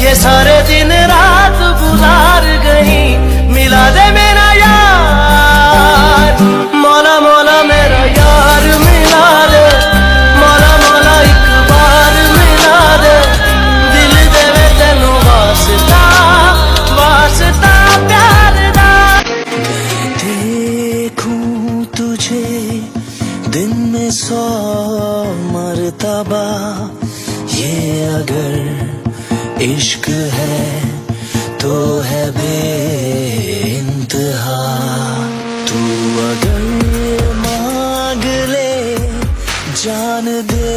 ये सारे दिन रात गुजार गई, मिला दे मेरा यार। मौला मौला मेरा यार मिला दे, मौला मौला एक बार मिला दे। दिल देवे तेनू वास्ता वास्ता प्यार दा। मैं देखूं तुझे दिन में 100 मर्तबा, ये अगर इश्क है तो है बेइंतहा। तू अगर मांग ले जान दे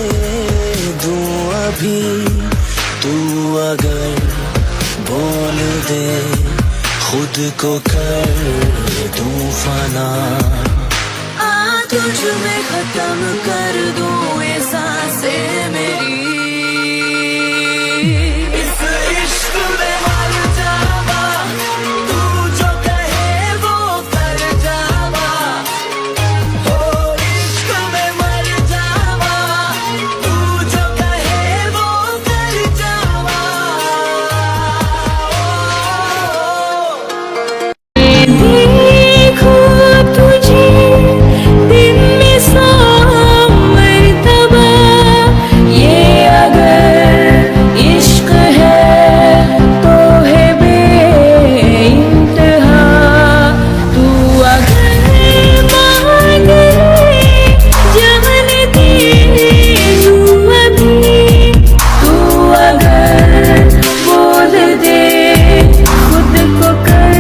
दूं अभी, तू अगर बोल दे खुद को कर दूं फना। तुझ में खत्म कर दूं ये सांसें मेरी, इस इश्क में मर जावा, तू जो कहे वो कर जावा। हो इश्क में मर जावा, तू जो कहे वो कर जावा। देखो तुझे दिन में 100 मर्तबा, ये अगर इश्क है तो है बेइंतहा। तू अगर मांग ले जान दे दूं अभी, तू अगर बोल दे खुद को कर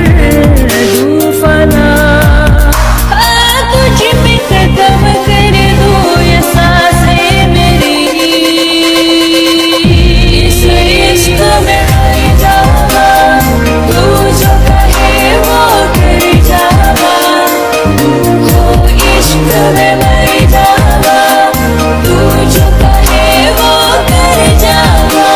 दूं फना। तुझ में खत्म कर दूं ये सांसें मेरी, इस इश्क में मर जावा, तू जो कहे वो कर जावा। हो इश्क में मर जावा, तू जो कहे वो कर जावा।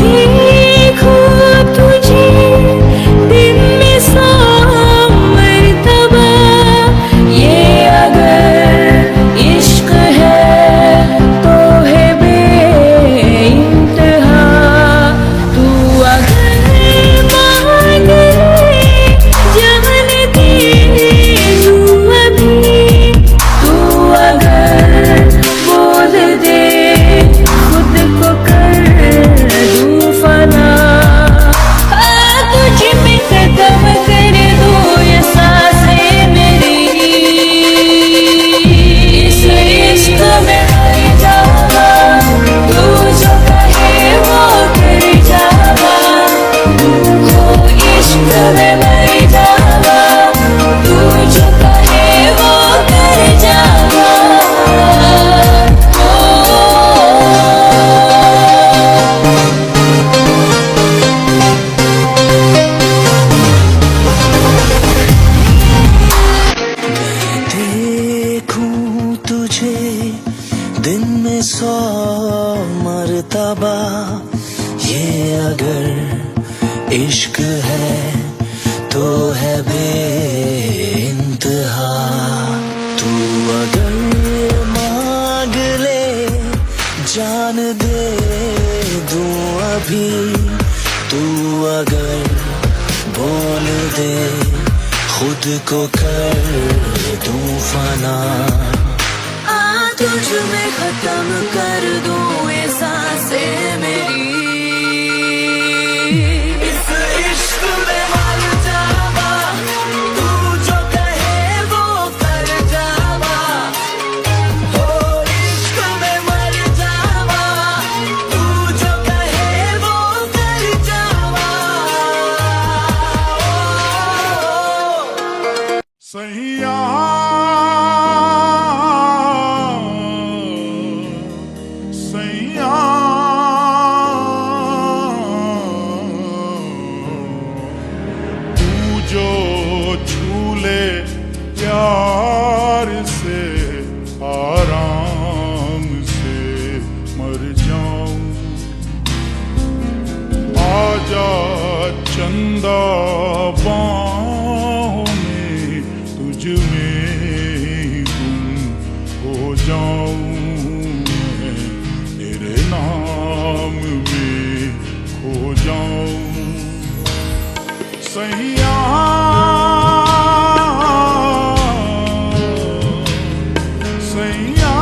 देखो तुझे दिन में 100 मर्तबा, ये अगर इश्क है तो है बेइंतहा। तू अगर मांग ले जान दे दूं अभी, तू अगर बोल दे खुद को कर दूं फना। तुझ में खत्म कर दूं ये सांसें मेरी, इस इश्क में मर जावा, तू जो कहे वो कर जावा। हो इश्क में मर जावा, तू जो कहे वो कर जावा। मैं देखूं तुझे दिन में 100 मर्तबा, ये अगर इश्क है तो है बेइंतहा। तू अगर मांग ले जान दे दूं अभी, तू अगर बोल दे खुद को कर दूं फना। तुझ में खत्म कर दूं ये सांसें मेरी, इस इश्क में मर जावा, तू जो कहे वो कर जावा। हो इश्क में मर जावा, तू जो कहे वो कर जावा। सैया सैया तू जो झूले प्यार से आराम से मर जाऊं। आजा चंदा सैया सैया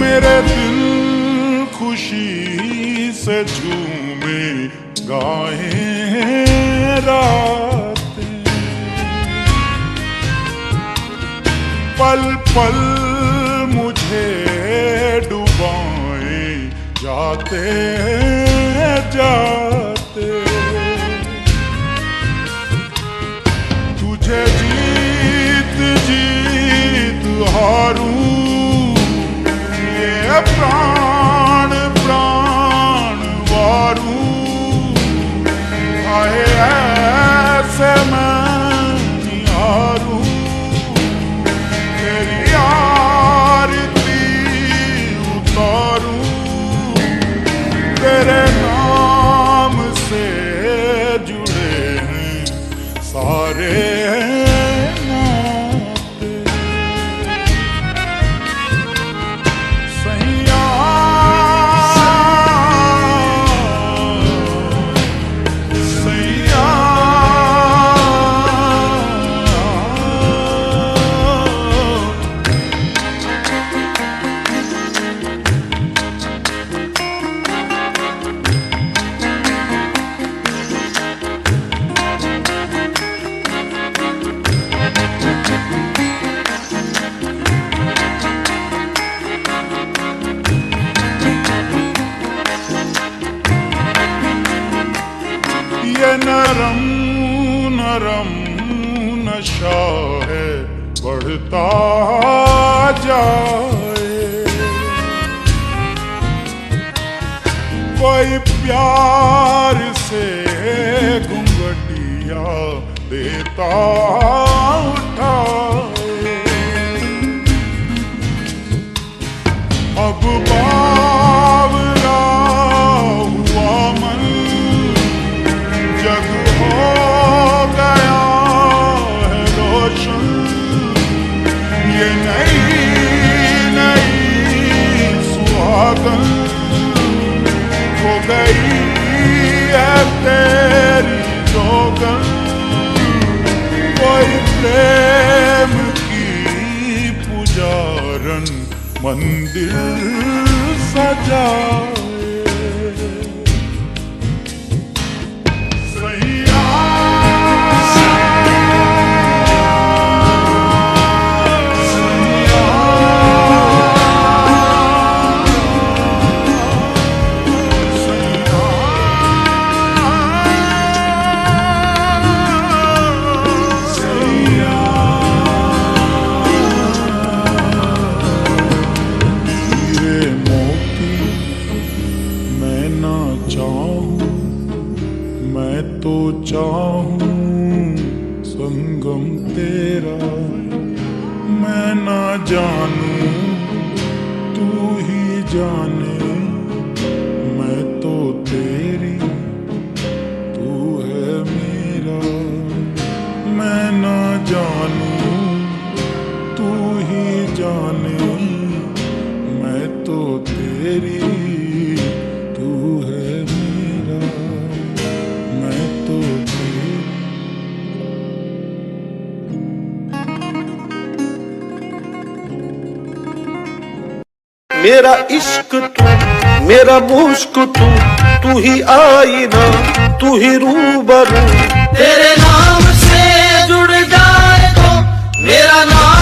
मेरे दिल खुशी से झूमे गाए रातें, पल पल मुझे डुबाए जाते जाते। तुझे जीत जीत हारूं प्राण प्राण वारू, आए ऐसे मैं निहारूं, तेरी आरती उतारूं, तेरे नाम से जुड़े हैं सारे ये नरम नरम नशा है बढ़ता जाए, कोई प्यार से घुंघटिया देता उठाए। अब बावरा हुआ मन जग हो गया है रोशन, ये नई नई सुहागन हो गई है तेरी जोगन। कोई प्रेम की पुजारन मंदिर सजाए। मैं तो चाहूं संगम तेरा, मैं ना जानूं तू ही जाने, मैं तो तेरी तू है मेरा। मैं ना जानूं तू ही जाने, मैं तो तेरी तू है मेरा, मैं तो तेरी। मेरा इश्क तू, मेरा मुश्क तू ही आईना, तू ही रूबरू। तेरे नाम से जुड़ जाए तो मेरा नाम